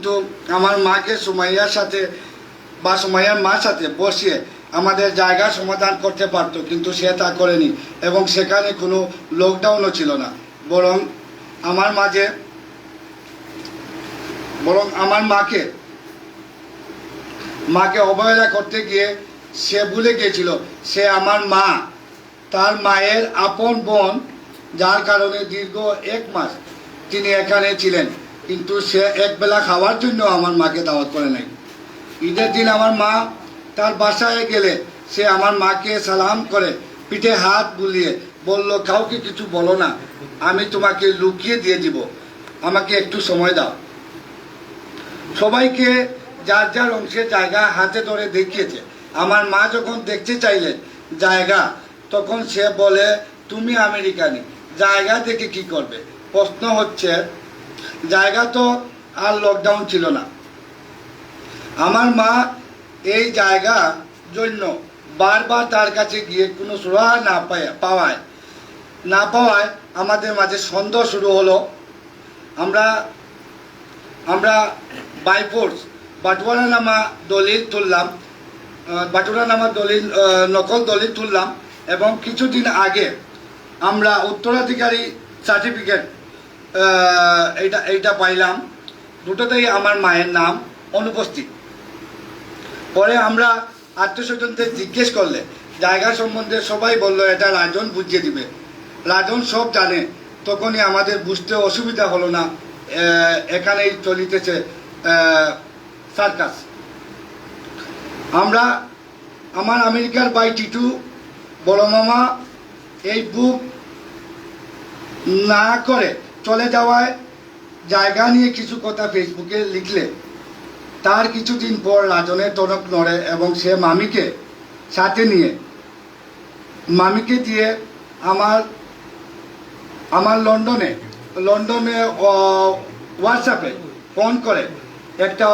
কিন্তু আমার মাকে সুমাইয়ার সাথে বা সুমাইয়ার মার সাথে বসিয়ে আমাদের জায়গা সমাধান করতে পারতো, কিন্তু সে তা করেনি এবং সেখানে কোনো লকডাউনও ছিল না। বরং আমার মাকে অবহেলা করতে গিয়ে সে ভুলে গিয়েছিল সে আমার মা, তার মায়ের আপন বোন, যার কারণে দীর্ঘ 1 মাস তিনি এখানে ছিলেন, কিন্তু সে একবেলা খাওয়ার জন্য আমার মাকে দাওয়াত করে নাই। ঈদের দিন আমার মা তার বাসায় গেলে সে আমার মাকে সালাম করে পিঠে হাত বুলিয়ে বলল, কাউকে কিছু বলো না, আমি তোমাকে লুকিয়ে দিয়ে দিব, আমাকে একটু সময় দাও। সবাইকে যার যার অংশের জায়গা হাতে ধরে দেখিয়েছে। আমার মা যখন দেখতে চাইলেন জায়গা, তখন সে বলে, তুমি আমেরিকানি, জায়গা দেখে কি করবে? প্রশ্ন হচ্ছে, জায়গা তো আর লকডাউন ছিল না। আমার মা এই জায়গা জন্য বারবার তার কাছে গিয়ে কোনো সুরাহা না পাওয়ায় আমাদের মাঝে সন্দেহ শুরু হলো। আমরা বাই ফোর্স বাটোয়ারানামা দলিল নকল দলিল তুললাম এবং কিছুদিন আগে আমরা উত্তরাধিকারী সার্টিফিকেট এইটা পাইলাম। দুটোতেই আমার মায়ের নাম অনুপস্থিত। পরে আমরা আত্মীয়স্বজনদের জিজ্ঞেস করলে জায়গা সম্বন্ধে সবাই বলল এটা রাজন বুঝিয়ে দিবে, রাজন সব জানে। তখনই আমাদের বুঝতে অসুবিধা হলো না, এখানেই চলিতেছে সার্কাস। আমার আমেরিকার ভাই টিটু, বড় মামা এই বুক না করে চলে যাওয়ায় জায়গা নিয়ে কিছু কথা ফেসবুকে লিখলে তার কিছুদিন পর রাজনের টনক নড়ে এবং সে মামিকে সাথে নিয়ে মামিকে দিয়ে আমার লন্ডনে হোয়াটসঅ্যাপে ফোন করে একটা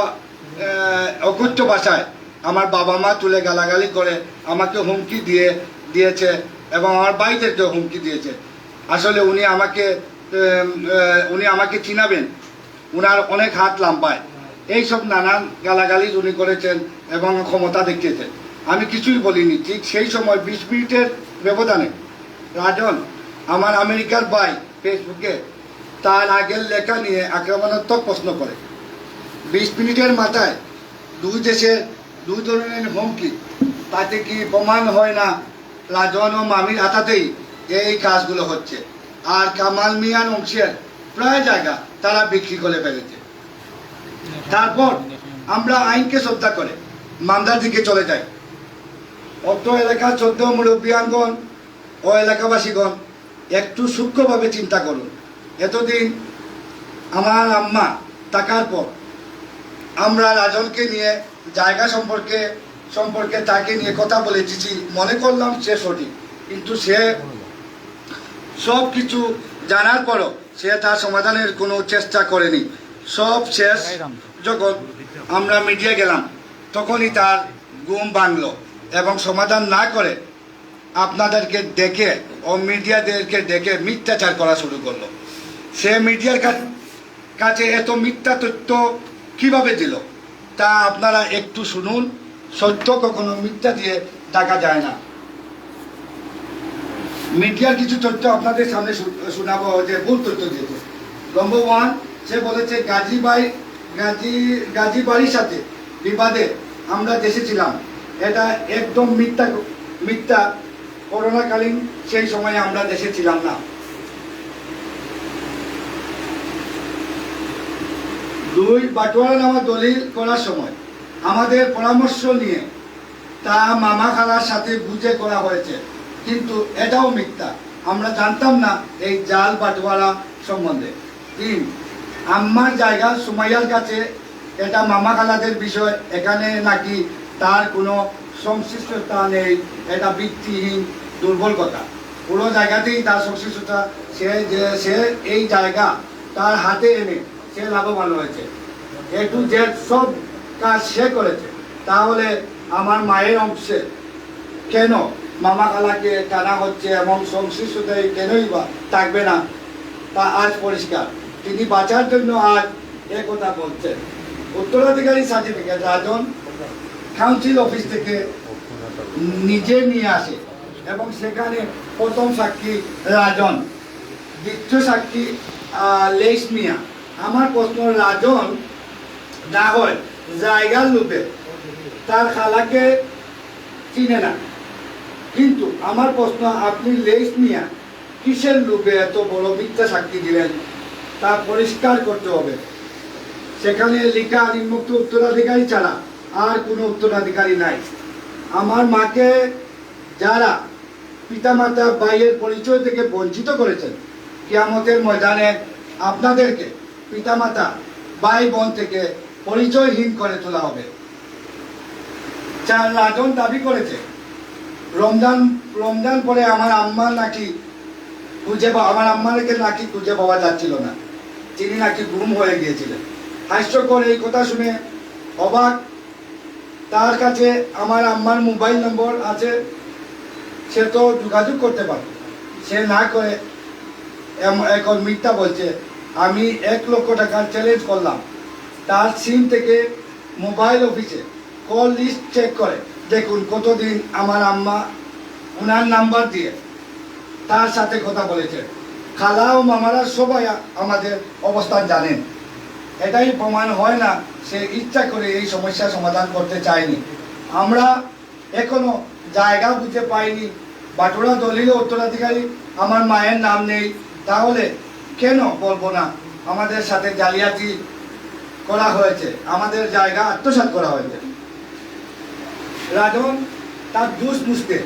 অকথ্য ভাষায় আমার বাবা মা তুলে গালাগালি করে আমাকে হুমকি দিয়েছে এবং আমার ভাইদেরকে হুমকি দিয়েছে। আসলে উনি আমাকে চিনাবেন, উনার অনেক হাত লম্বায়, এইসব নানান গালাগালি উনি করেছেন এবং ক্ষমতা দেখিয়েছেন। আমি কিছুই বলিনি। ঠিক সেই সময় 20 মিনিটের ব্যবধানে রাজন, আমার আমেরিকার ভাই, ফেসবুকে তার আগের লেখা নিয়ে আক্রমণাত্মক প্রশ্ন করে। 20 মিনিটের মাথায় দুই দেশের দুই ধরনের হুমকি, তাতে কি প্রমাণ হয় না রাজন ও মামির হাতাতেই এই কাজগুলো হচ্ছে? আর কামাল মিয়ার অংশের প্রায় জায়গা তারা বিক্রি করে ফেলেছে। তারপর আমরা আইনকে শ্রদ্ধা করে মামলার দিকে চলে যাই। অত এলাকার 14 মুরব্বিয়ানগণ ও এলাকাবাসীগণ একটু সূক্ষ্মভাবে চিন্তা করুন। এতদিন আমার আম্মা থাকার পর আমরা রাজনকে নিয়ে জায়গা সম্পর্কে তাকে নিয়ে কথা বলেছি, মনে করলাম সে সঠিক, কিন্তু সে সব কিছু জানার পরও সে তার সমাধানের কোনো চেষ্টা করেনি। সব শেষ যখন আমরা মিডিয়া গেলাম, তখনই তার ঘুম ভাঙল এবং সমাধান না করে আপনাদেরকে ডেকে ও মিডিয়াদেরকে ডেকে মিথ্যাচার করা শুরু করলো। সে মিডিয়ার কাছে এত মিথ্যা তথ্য কিভাবে দিল তা আপনারা একটু শুনুন। সত্য কখনো মিথ্যা দিয়ে ঢাকা যায় না। মিডিয়ার কিছু তথ্য আপনাদের সামনে শোনাবো যে ভুল তথ্য দিয়েছে। নম্বর 1, সে বলেছে গাজী বাড়ির সাথে বিবাদে আমরা দেশে ছিলাম। এটা একদম মিথ্যা। করোনাকালীন সেই সময়ে আমরা দেশে ছিলাম না। 2, বাটোয়ারানামা দলিল করার সময় আমাদের পরামর্শ নিয়ে তা মামা খালার সাথে বুঝে করা হয়েছে, কিন্তু এটাও মিথ্যা। আমরা জানতাম না এই জাল বাটোয়ারা সম্বন্ধে। 3, আম্মার জায়গা সুমাইয়ার কাছে, এটা মামা খালাদের বিষয়, এখানে নাকি তার কোনো সংশ্লিষ্টতা নেই। এটা ভিত্তিহীন দুর্বল কথা। পুরো জায়গাতেই তার সংশ্লিষ্টতা। সে এই জায়গা তার হাতে এনে সে লাভবান হয়েছে। A to Z সব কাজ সে করেছে। তাহলে আমার মায়ের অংশে কেন মামা খালাকে টানা হচ্ছে এবং সংশ্লিষ্টতায় কেনই বা থাকবে না তা আজ পরিষ্কার। তিনি বাঁচার জন্য আজ কথা বলছেন। উত্তরাধিকারী সার্টিফিকেট রাজন কাউন্সিল অফিস থেকে নিজে নিয়ে আসে এবং সেখানে প্রথম সাক্ষী রাজন, দ্বিতীয় সাক্ষী লেইস মিয়া। আমার প্রশ্ন, রাজন না হয় জায়গার লোভে তার খালাকে চিনে না, কিন্তু আমার প্রশ্ন, আপনি লেইস মিয়া কিসের লোভে এত বড় মিথ্যা সাক্ষী দিলেন তা পরিষ্কার করতে হবে। সেখানে লেখা নিম্নোক্ত উত্তরাধিকারী ছাড়া আর কোনো উত্তরাধিকারী নাই। আমার মাকে যারা পিতামাতা ভাইয়ের পরিচয় থেকে বঞ্চিত করেছেন, কিয়ামতের ময়দানে আপনাদেরকে পিতামাতা ভাই বোন থেকে পরিচয়হীন করে তোলা হবে। রাজন দাবি করেছে রমজান পরে আমার আম্মা নাকি আমার আম্মাকে নাকি খুঁজে পাওয়া যাচ্ছিল না, তিনি নাকি গুম হয়ে গিয়েছিলেন। হাস্যকর এই কথা শুনে অবাক। তার কাছে আমার আম্মার মোবাইল নম্বর আছে, সে তো যোগাযোগ করতে পারে, সে না করে এখন মিথ্যা বলছে। আমি 1 লক্ষ টাকার চ্যালেঞ্জ করলাম, তার সিম থেকে মোবাইল অফিসে কল লিস্ট চেক করে দেখুন কতদিন আমার আম্মা ওনার নাম্বার দিয়ে তার সাথে কথা বলেছে। খালা ও মামারা সবাই আমাদের অবস্থান জানেন। এটাই প্রমাণ হয় না সে ইচ্ছা করে এই সমস্যার সমাধান করতে চায়নি। আমরা এখনো জায়গা বুঝে পাইনি। বাটুরা দলিল উত্তরাধিকারী আমার মায়ের নাম নেই, তাহলে কেন বলবো না আমাদের সাথে জালিয়াতি করা হয়েছে, আমাদের জায়গা আত্মসাৎ করা হয়েছে। রাজন তার দুষ মুছতে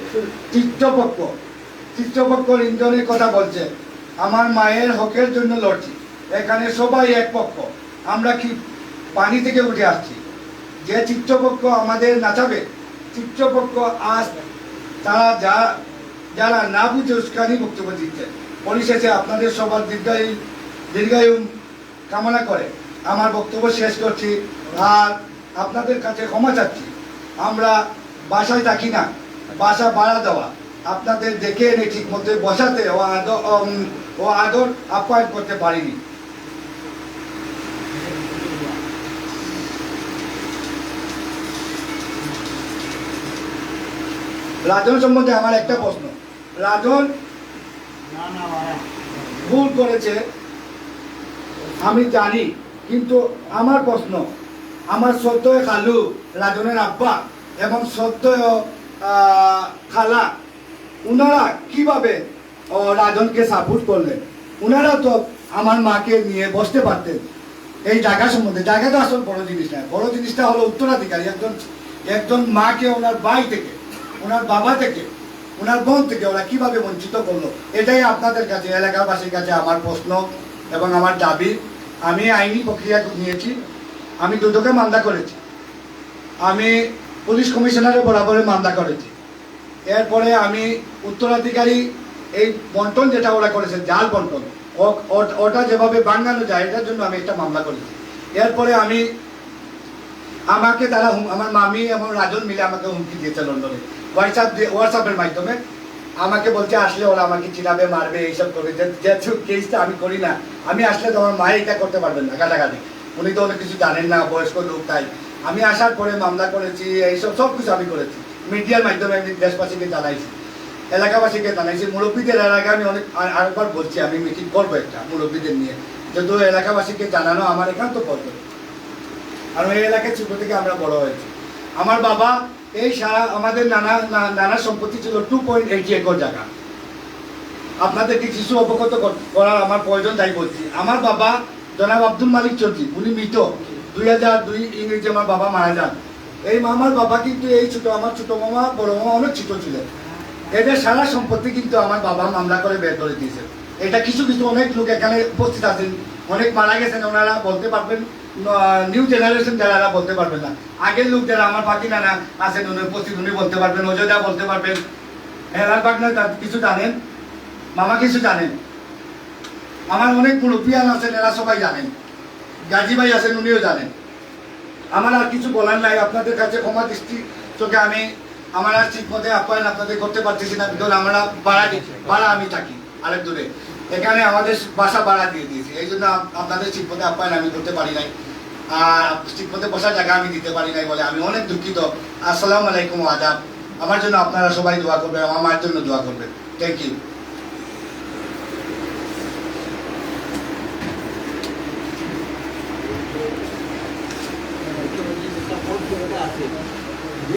চিত্রপক্ষ ইন্ধনের কথা বলছে। আমার মায়ের হকের জন্য লড়ছি, এখানে সবাই এক পক্ষ, আমরা কি পানি থেকে উঠে আসছি। যে চিত্রপক্ষ আমাদের নাচাবে, চিত্রপক্ষ আজ তারা যারা না বুঝে উস্কানি বক্তব্য দিচ্ছে। পরিশেষে আপনাদের সবার দীর্ঘায়ু কামনা করে আমার বক্তব্য শেষ করছি, আর আপনাদের কাছে ক্ষমা চাচ্ছি। আমরা বাসায় থাকি না, বাসা ভাড়া দেওয়া, আপনাদের দেখে এনে ঠিক মতো বসাতে ও আদর আপ্যায়ন করতে পারিনি। রাজন সম্বন্ধে আমার একটা প্রশ্ন, রাজন ভুল করেছে আমি জানি, কিন্তু আমার প্রশ্ন, আমার শ্রদ্ধেয় খালু রাজনের আব্বা এবং শ্রদ্ধেয় খালা, ওনারা কিভাবে রাজনকে সাপোর্ট করলেন? ওনারা তো আমার মাকে নিয়ে বসতে পারতেন এই জায়গা সম্বন্ধে। জায়গা তো আসল বড় জিনিস না, বড় জিনিসটা হলো উত্তরাধিকারী। একজন মাকে ওনার ভাই থেকে, ওনার বাবা থেকে, ওনার বোন থেকে ওরা কিভাবে বঞ্চিত করলো, এটাই আপনাদের কাছে, এলাকাবাসীর কাছে আমার প্রশ্ন এবং আমার দাবি। আমি আইনি প্রক্রিয়া নিয়েছি, আমি দুদকে মামলা করেছি, আমি পুলিশ কমিশনারের বরাবরে মামলা করেছি। এরপরে আমি উত্তরাধিকারী এই বন্টন যেটা ওরা করেছে, জাল বন্টন, ওটা যেভাবে বাঙানো যায় এটার জন্য আমি একটা মামলা করেছি। এরপরে আমাকে তারা আমার মামি এবং রাজন মিলে আমাকে হুমকি দিয়েছে লন্ডনে, হোয়াটসঅ্যাপের মাধ্যমে আমাকে বলছে আসলে ওরা আমাকে চিনাবে, মারবে, এইসব করবে। যে কেসটা আমি করি না, আমি আসলে তো আমার মায়ের এটা করতে পারবেন না, গালাগালি, উনি তো অনেক কিছু জানেন না, বয়স্ক লোক। তাই আমি আসার পরে মামলা করেছি, এইসব সব কিছু আমি করেছি। মিডিয়ার মাধ্যমে আমি দেশবাসীকে জানাইছি, এলাকাবাসীকে জানাইছি, মুরব্বীদের এলাকায় আমি আরেকবার বলছি আমি মিটিং করবো একটা মুরব্বীদের নিয়ে, যেহেতু এলাকাবাসীকে জানানো আমার একান্ত কর্তব্য। আর ওই এলাকায় ছোট থেকে আমরা বড় হয়েছি। আমার বাবা এই সারা আমাদের নানা সম্পত্তি ছিল 2.80 একর জায়গা। আপনাদেরকে কিছু অবগত করার আমার প্রয়োজন, তাই বলছি। আমার বাবা জনাব আব্দুল মালিক চৌধুরী, উনি মৃত, 2002 ইংরেজি আমার বাবা মারা যান। এই মামার বাবা কিন্তু এই আমার ছোট মামা বড় মামা অনেক ছোট ছিলেন। এদের সারা সম্পত্তি কিন্তু আমার বাবা মামলা করে বের করে দিয়েছে। এটা কিছু অনেক লোক এখানে উপস্থিত আছেন, অনেক মারা গেছেন, ওনারা বলতে পারবেন, নিউ জেনারেশন যারা বলতে পারবেন না। আগের লোক যারা আমার বাকি নানা আছেন উনি উপস্থিত, উনি বলতে পারবেন, অযোধ্যা বলতে পারবেন, হেলাল বাগনা কিছু জানেন, মামা কিছু জানেন, আমার অনেক মুরব্বিয়ান আছেন, এরা সবাই জানেন, গাজী ভাই আছেন, উনিও জানেন। আমার আর কিছু বলার নাই, আপনাদের কাছে ক্ষমা দৃষ্টি চোখে আমি আমার আর ঠিক মতো আপ্যায়ন আপনাদের করতে পারতেছি না, কারণ আমরা ভাড়া আমি থাকি আরেক দূরে, এখানে আমাদের বাসা ভাড়া দিয়ে দিয়েছি, এই জন্য আপনাদের ঠিক মতো আপ্যায়ন আমি করতে পারি নাই। আর ঠিকমতো বসার জায়গা আমি দিতে পারি নাই বলে আমি অনেক দুঃখিত। আসসালামু আলাইকুম, আদাব। আমার জন্য আপনারা সবাই দোয়া করবেন, আমার জন্য দোয়া করবেন। Thank you. আছে